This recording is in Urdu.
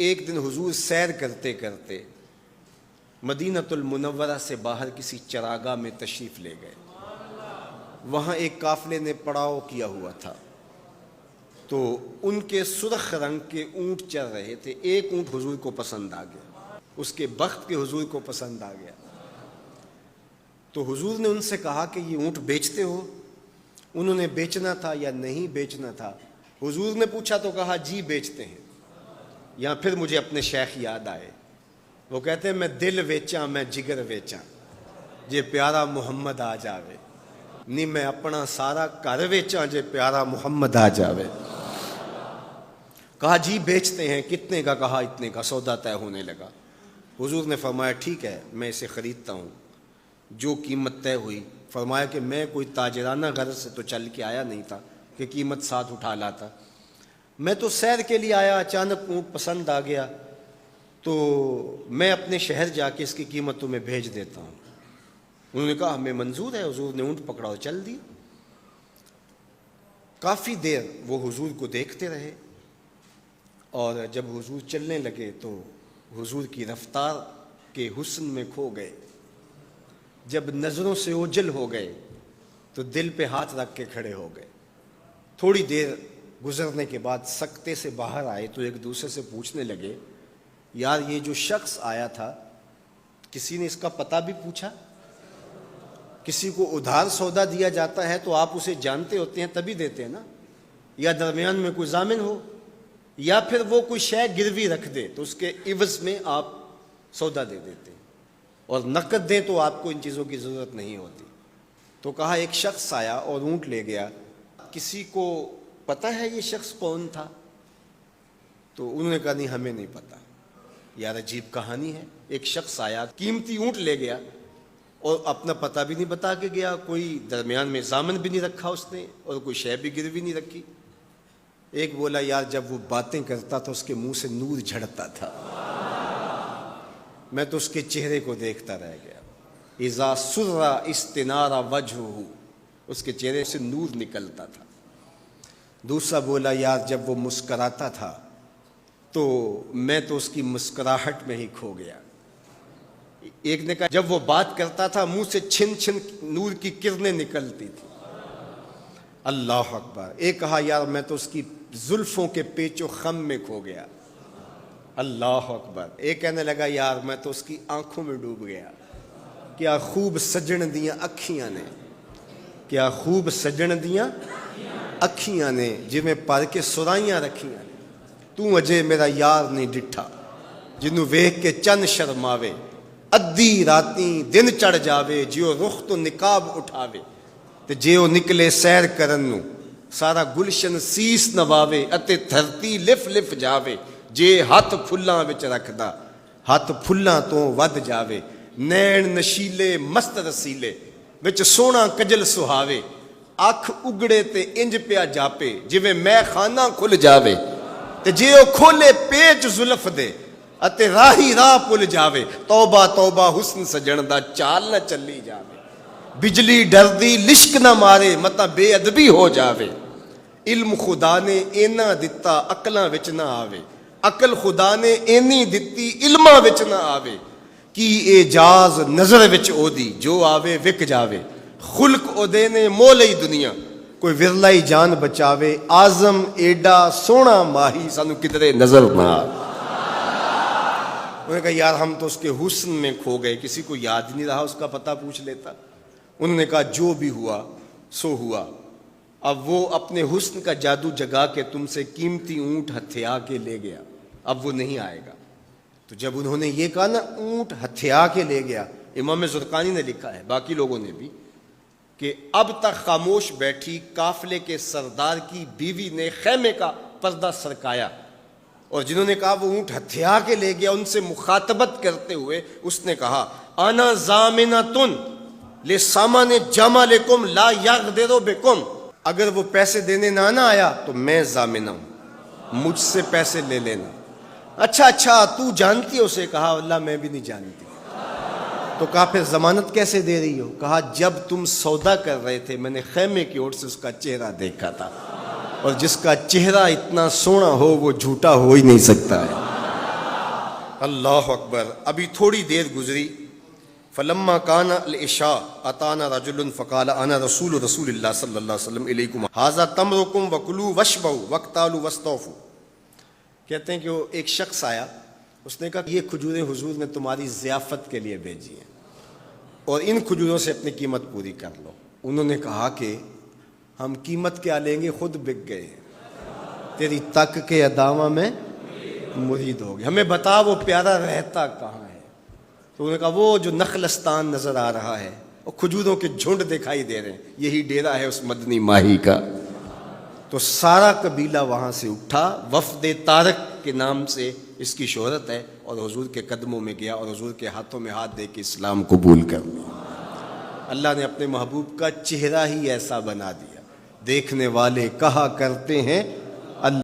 ایک دن حضور سیر کرتے کرتے مدینۃ المنورہ سے باہر کسی چراگاہ میں تشریف لے گئے. وہاں ایک قافلے نے پڑاؤ کیا ہوا تھا، تو ان کے سرخ رنگ کے اونٹ چل رہے تھے. ایک اونٹ حضور کو پسند آ گیا، اس کے بخت کے حضور کو پسند آ گیا. تو حضور نے ان سے کہا کہ یہ اونٹ بیچتے ہو؟ انہوں نے بیچنا تھا یا نہیں بیچنا تھا. حضور نے پوچھا تو کہا جی بیچتے ہیں. یا پھر مجھے اپنے شیخ یاد آئے، وہ کہتے ہیں میں دل ویچاں میں جگر ویچاں جے پیارا محمد آ جاوے، نہیں میں اپنا سارا گھر ویچاں جے پیارا محمد آ جاوے. کہا جی بیچتے ہیں. کتنے کا؟ کہا اتنے کا. سودا طے ہونے لگا. حضور نے فرمایا ٹھیک ہے میں اسے خریدتا ہوں. جو قیمت طے ہوئی، فرمایا کہ میں کوئی تاجرانہ غرض سے تو چل کے آیا نہیں تھا کہ قیمت ساتھ اٹھا لاتا. میں تو سیر کے لیے آیا، اچانک اونٹ پسند آ گیا، تو میں اپنے شہر جا کے اس کی قیمت تمہیں بھیج دیتا ہوں. انہوں نے کہا ہمیں منظور ہے. حضور نے اونٹ پکڑا اور چل دی. کافی دیر وہ حضور کو دیکھتے رہے، اور جب حضور چلنے لگے تو حضور کی رفتار کے حسن میں کھو گئے. جب نظروں سے اوجھل ہو گئے تو دل پہ ہاتھ رکھ کے کھڑے ہو گئے. تھوڑی دیر گزرنے کے بعد سکتے سے باہر آئے تو ایک دوسرے سے پوچھنے لگے یار یہ جو شخص آیا تھا کسی نے اس کا پتہ بھی پوچھا؟ کسی کو ادھار سودا دیا جاتا ہے تو آپ اسے جانتے ہوتے ہیں تبھی دیتے ہیں نا، یا درمیان میں کوئی ضامن ہو، یا پھر وہ کوئی شے گروی رکھ دے تو اس کے عوض میں آپ سودا دے دیتے ہیں، اور نقد دیں تو آپ کو ان چیزوں کی ضرورت نہیں ہوتی. تو کہا ایک شخص آیا اور اونٹ لے گیا، کسی کو پتہ ہے یہ شخص کون تھا؟ تو انہوں نے کہا نہیں ہمیں نہیں پتہ. یار عجیب کہانی ہے، ایک شخص آیا قیمتی اونٹ لے گیا اور اپنا پتہ بھی نہیں بتا کے گیا، کوئی درمیان میں ضامن بھی نہیں رکھا اس نے، اور کوئی شے بھی گروی نہیں رکھی. ایک بولا یار جب وہ باتیں کرتا تھا اس کے منہ سے نور جھڑتا تھا، میں تو اس کے چہرے کو دیکھتا رہ گیا. اذا سر استنار وجہہ، اس کے چہرے سے نور نکلتا تھا. دوسرا بولا یار جب وہ مسکراتا تھا تو میں تو اس کی مسکراہٹ میں ہی کھو گیا. ایک نے کہا جب وہ بات کرتا تھا منہ سے چھن چھن نور کی کرنیں نکلتی تھی. اللہ اکبر. ایک کہا یار میں تو اس کی زلفوں کے پیچ و خم میں کھو گیا. اللہ اکبر. ایک کہنے لگا یار میں تو اس کی آنکھوں میں ڈوب گیا. کیا خوب سجن دیاں اکھیاں نے، کیا خوب سجن دیاں اکھیاں نے جویں پر کے سرائیاں رکھیاں نے. تو اجے میرا یار نہیں ڈٹھا جنوں ویکھ کے چن شرماوے. ادھی راتیں دن چڑھ جاوے جیو رخ تو نقاب اٹھاوے. تے جیو نکلے سیر کرن نو سارا گلشن سیس نواوے. اتے دھرتی لف لف جاوے جے ہاتھ پھلاں وچ رکھدا ہاتھ پھلاں تو ود جاوے. نین نشیلے مست رسیلے وچ سونا کجل سہاوے. اکھ اگڑے تے انج پیا جاپے جویں میں خانہ کھل جاوے. تے جے او کھولے پیچ زلف دے اتے راہی راہ پل جاوے. توبہ توبہ حسن سجن دا چال نہ چلی جاوے. بجلی ڈردی لشک نہ مارے متا بے ادبی ہو جاوے. علم خدا نے اینا دتا عقلاں وچ نہ آوے. عقل خدا نے اینی دتی علماں وچ نہ آوے. کی اعجاز نظر وچ او دی جو آوے وک جاوے. خلق او دے نے مولئی دنیا کوئی ورلائی جان بچاوے. آزم ایڈا سونا ماہی سانو کدرے نظر نہ آوے. انہوں نے کہا یار ہم تو اس کے حسن میں کھو گئے، کسی کو یاد نہیں رہا اس کا پتہ پوچھ لیتا. انہوں نے کہا جو بھی ہوا سو ہوا. اب وہ اپنے حسن کا جادو جگا کے تم سے قیمتی اونٹ ہتھیا کے لے گیا، اب وہ نہیں آئے گا. تو جب انہوں نے یہ کہا نا اونٹ ہتھیا کے لے گیا، امام زرقانی نے لکھا ہے باقی لوگوں نے بھی کہ اب تک خاموش بیٹھی قافلے کے سردار کی بیوی نے خیمے کا پردہ سرکایا، اور جنہوں نے کہا وہ اونٹ ہتھیا کے لے گیا ان سے مخاطبت کرتے ہوئے اس نے کہا انا ضامنۃ لسامان جمالکم لا یغدر بکم. اگر وہ پیسے دینے نہ آیا تو میں ضامنہ ہوں، مجھ سے پیسے لے لینا. اچھا تو جانتی ہو؟ اسے کہا اللہ میں بھی نہیں جانتی. تو کہا پھر ضمانت کیسے دے رہی ہو؟ کہا جب تم سودا کر رہے تھے میں نے خیمے کی اوٹ سے اس کا چہرہ دیکھا تھا، اور جس کا چہرہ اتنا سونا ہو وہ جھوٹا ہو ہی نہیں سکتا ہے. اللہ اکبر. ابھی تھوڑی دیر گزری. فلما کان العشاء اتانا رجل فقال انا رسول اللہ صلی اللہ علیہ وسلم الیکم ھذا تمرکم وکلوا واشبعوا واقتالوا واستوفوا. کہتے ہیں کہ وہ ایک شخص آیا, اس نے کہا یہ کھجوریں حضور نے تمہاری ضیافت کے لیے بھیجی ہیں اور ان کھجوروں سے اپنی قیمت پوری کر لو. انہوں نے کہا کہ ہم قیمت کیا لیں گے, خود بک گئے, تیری تک کے ادامہ میں مرید ہو گئے, ہمیں بتا وہ پیارا رہتا کہاں ہے. تو انہوں نے کہا وہ جو نخلستان نظر آ رہا ہے, اور کھجوروں کے جھنڈ دکھائی دے رہے ہیں, یہی ڈیرا ہے اس مدنی ماہی کا. تو سارا قبیلہ وہاں سے اٹھا, وفد طارق کے نام سے اس کی شہرت ہے, اور حضور کے قدموں میں گیا اور حضور کے ہاتھوں میں ہاتھ دے کے اسلام قبول کر لیا. اللہ نے اپنے محبوب کا چہرہ ہی ایسا بنا دیا, دیکھنے والے کہا کرتے ہیں